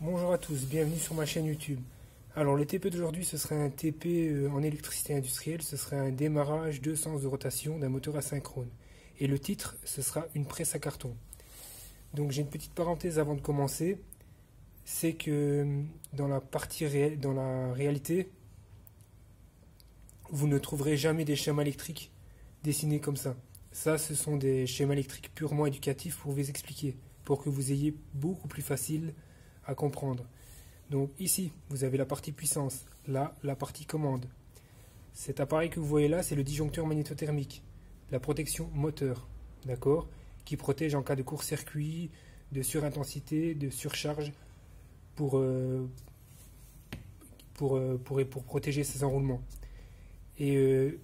Bonjour à tous, bienvenue sur ma chaîne YouTube. Alors le TP d'aujourd'hui ce serait un TP en électricité industrielle, ce serait un démarrage 2 sens de rotation d'un moteur asynchrone. Et le titre ce sera une presse à carton. Donc j'ai une petite parenthèse avant de commencer, c'est que dans la réalité, vous ne trouverez jamais des schémas électriques dessinés comme ça. Ça ce sont des schémas électriques purement éducatifs pour vous expliquer, pour que vous ayez beaucoup plus facile à comprendre. Donc ici, vous avez la partie puissance, là, la partie commande. Cet appareil que vous voyez là, c'est le disjoncteur magnétothermique, la protection moteur, d'accord, qui protège en cas de court-circuit, de surintensité, de surcharge, pour protéger ses enroulements. Et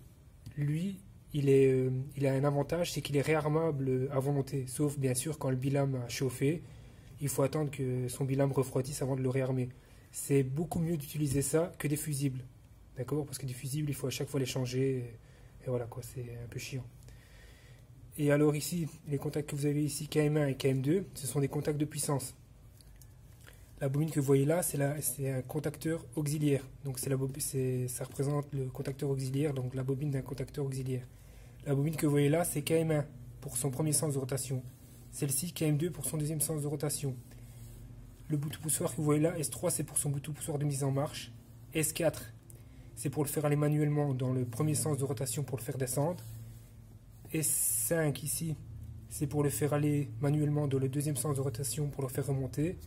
lui, il a un avantage, c'est qu'il est réarmable à volonté, sauf bien sûr quand le bilame a chauffé. Il faut attendre que son bilame refroidisse avant de le réarmer. C'est beaucoup mieux d'utiliser ça que des fusibles. D'accord? Parce que des fusibles, il faut à chaque fois les changer. Et voilà quoi, c'est un peu chiant. Et alors ici, les contacts que vous avez ici, KM1 et KM2, ce sont des contacts de puissance. La bobine que vous voyez là, c'est un contacteur auxiliaire. Donc ça représente le contacteur auxiliaire, donc la bobine d'un contacteur auxiliaire. La bobine que vous voyez là, c'est KM1 pour son premier sens de rotation. Celle-ci, KM2 pour son deuxième sens de rotation. Le bout de poussoir que vous voyez là, S3 c'est pour son bout de poussoir de mise en marche. S4 c'est pour le faire aller manuellement dans le premier sens de rotation pour le faire descendre. S5 ici, c'est pour le faire aller manuellement dans le deuxième sens de rotation pour le faire remonter.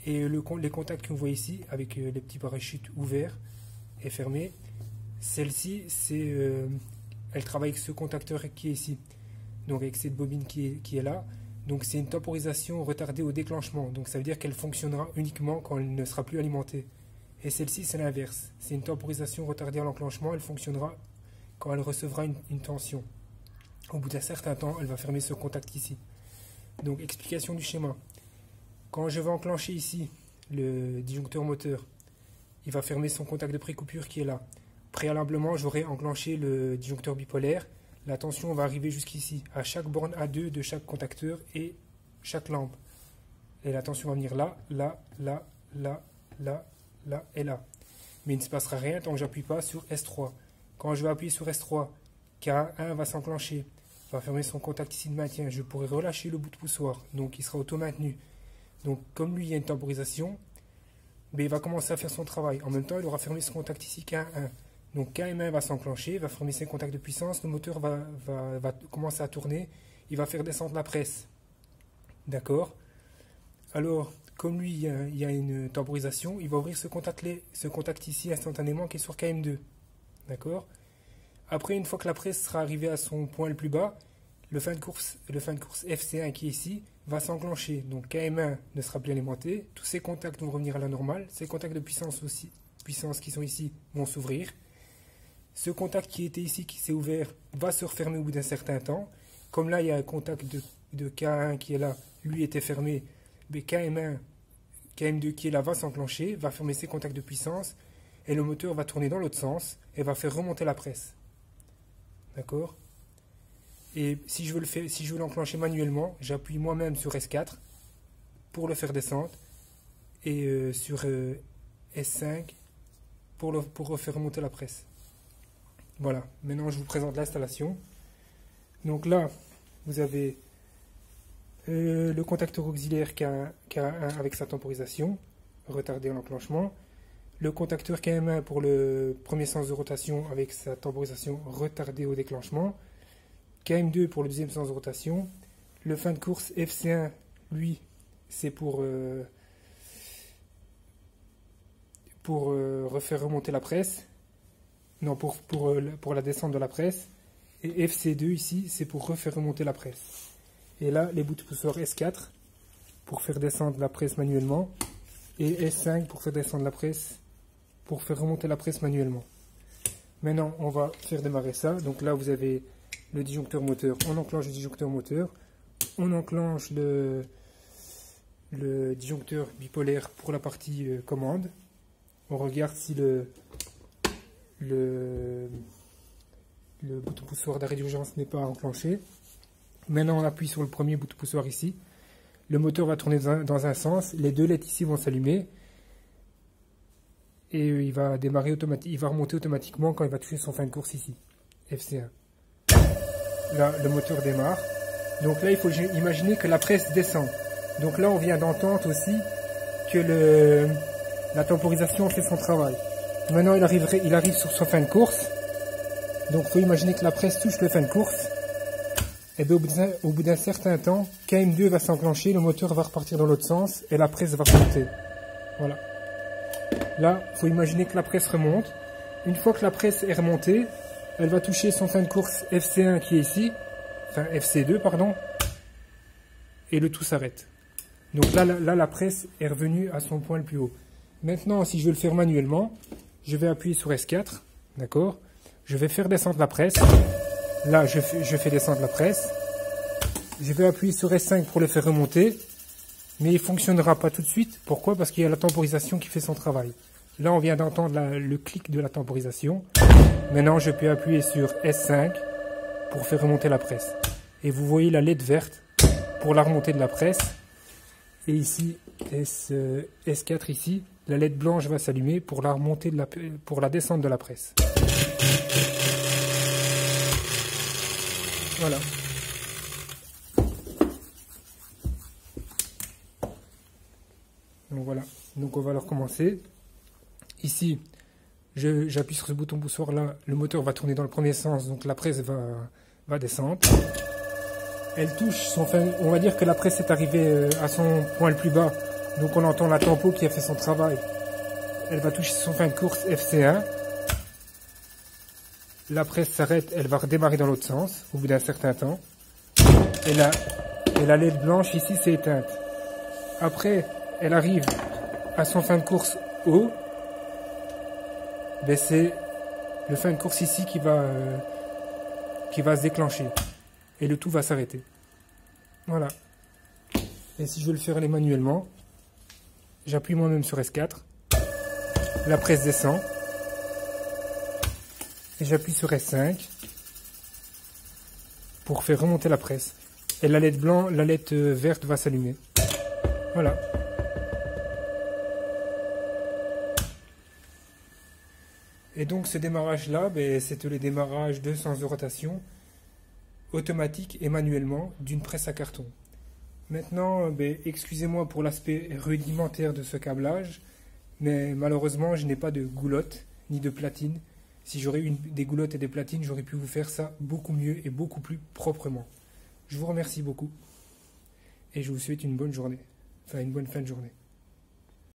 Et les contacts que vous voyez ici, avec les petits parachutes ouverts et fermés, celle-ci, elle travaille avec ce contacteur qui est ici. Donc avec cette bobine qui est là. Donc c'est une temporisation retardée au déclenchement. Donc ça veut dire qu'elle fonctionnera uniquement quand elle ne sera plus alimentée. Et celle-ci c'est l'inverse. C'est une temporisation retardée à l'enclenchement. Elle fonctionnera quand elle recevra une tension. Au bout d'un certain temps, elle va fermer ce contact ici. Donc explication du schéma. Quand je vais enclencher ici le disjoncteur moteur, il va fermer son contact de précoupure qui est là. Préalablement, j'aurai enclenché le disjoncteur bipolaire. La tension va arriver jusqu'ici, à chaque borne A2 de chaque contacteur et chaque lampe. Et la tension va venir là, là, là, là, là, là et là. Mais il ne se passera rien tant que j'appuie pas sur S3. Quand je vais appuyer sur S3, K1 va s'enclencher, va fermer son contact ici de maintien. Je pourrai relâcher le bout de poussoir, donc il sera auto-maintenu. Donc comme lui, il y a une temporisation, mais il va commencer à faire son travail. En même temps, il aura fermé ce contact ici, K1. Donc KM1 va s'enclencher, va former ses contacts de puissance, le moteur va commencer à tourner, il va faire descendre la presse. D'accord? Alors, comme lui, il y a une temporisation, il va ouvrir ce contact ici instantanément qui est sur KM2. D'accord? Après, une fois que la presse sera arrivée à son point le plus bas, le fin de course FC1 qui est ici va s'enclencher. Donc KM1 ne sera plus alimenté, tous ces contacts vont revenir à la normale, ces contacts de puissance qui sont ici vont s'ouvrir. Ce contact qui était ici, qui s'est ouvert, va se refermer au bout d'un certain temps. Comme là, il y a un contact de K1 qui est là, lui était fermé. Mais KM1, KM2 qui est là va s'enclencher, va fermer ses contacts de puissance. Et le moteur va tourner dans l'autre sens et va faire remonter la presse. D'accord? Et si je veux l'enclencher manuellement, j'appuie moi-même sur S4 pour le faire descendre. Et sur S5 pour refaire remonter la presse. Voilà, maintenant je vous présente l'installation. Donc là, vous avez le contacteur auxiliaire K1 avec sa temporisation, retardé à l'enclenchement. Le contacteur KM1 pour le premier sens de rotation avec sa temporisation retardée au déclenchement. KM2 pour le deuxième sens de rotation. Le fin de course FC1, lui, c'est pour refaire remonter la presse. Non, pour la descente de la presse. Et FC2 ici, c'est pour refaire remonter la presse. Et là, les bouts de poussoir S4 pour faire descendre la presse manuellement. Et S5 pour faire descendre la presse, pour faire remonter la presse manuellement. Maintenant, on va faire démarrer ça. Donc là, vous avez le disjoncteur moteur. On enclenche le disjoncteur moteur. On enclenche le disjoncteur bipolaire pour la partie commande. On regarde si le bout de poussoir d'arrêt d'urgence n'est pas enclenché. Maintenant on appuie sur le premier bout de poussoir ici. le moteur va tourner dans un sens, les deux LED ici vont s'allumer et il va démarrer automatiquement, il va remonter automatiquement quand il va toucher son fin de course ici, FC1. Là, le moteur démarre. Donc là, il faut imaginer que la presse descend. Donc là, on vient d'entendre aussi que la temporisation fait son travail. Maintenant, il arrive sur son fin de course. Donc, il faut imaginer que la presse touche le fin de course. Et bien, au bout d'un certain temps, KM2 va s'enclencher, le moteur va repartir dans l'autre sens et la presse va remonter. Voilà. Là, il faut imaginer que la presse remonte. Une fois que la presse est remontée, elle va toucher son fin de course FC1 qui est ici. Enfin, FC2, pardon. Et le tout s'arrête. Donc là, la presse est revenue à son point le plus haut. Maintenant, si je veux le faire manuellement, je vais appuyer sur S4. D'accord? Je vais faire descendre la presse. Là, je fais descendre la presse. Je vais appuyer sur S5 pour le faire remonter. Mais il ne fonctionnera pas tout de suite. Pourquoi? Parce qu'il y a la temporisation qui fait son travail. Là, on vient d'entendre le clic de la temporisation. Maintenant, je peux appuyer sur S5 pour faire remonter la presse. Et vous voyez la LED verte pour la remontée de la presse. Et ici, S4 ici, la LED blanche va s'allumer pour la remontée pour la descente de la presse. Voilà. Donc voilà. Donc on va le recommencer. Ici, j'appuie sur ce bouton poussoir là, le moteur va tourner dans le premier sens, donc la presse va descendre. Elle touche son fin, on va dire que la presse est arrivée à son point le plus bas, donc on entend la tempo qui a fait son travail. Elle va toucher son fin de course FC1. La presse s'arrête, elle va redémarrer dans l'autre sens au bout d'un certain temps. Et la LED blanche ici s'est éteinte. Après, elle arrive à son fin de course haut. Ben c'est le fin de course ici qui va se déclencher. Et le tout va s'arrêter. Voilà. Et si je veux le faire aller manuellement, j'appuie moi-même sur S4. La presse descend. Et j'appuie sur S5 pour faire remonter la presse. Et la LED verte va s'allumer. Voilà. Et donc ce démarrage-là, ben, c'était le démarrage de sens de rotation automatique et manuellement d'une presse à carton. Maintenant, ben, excusez-moi pour l'aspect rudimentaire de ce câblage, mais malheureusement je n'ai pas de goulotte ni de platine. Si j'aurais eu des goulottes et des platines, j'aurais pu vous faire ça beaucoup mieux et beaucoup plus proprement. Je vous remercie beaucoup et je vous souhaite une bonne journée, enfin une bonne fin de journée.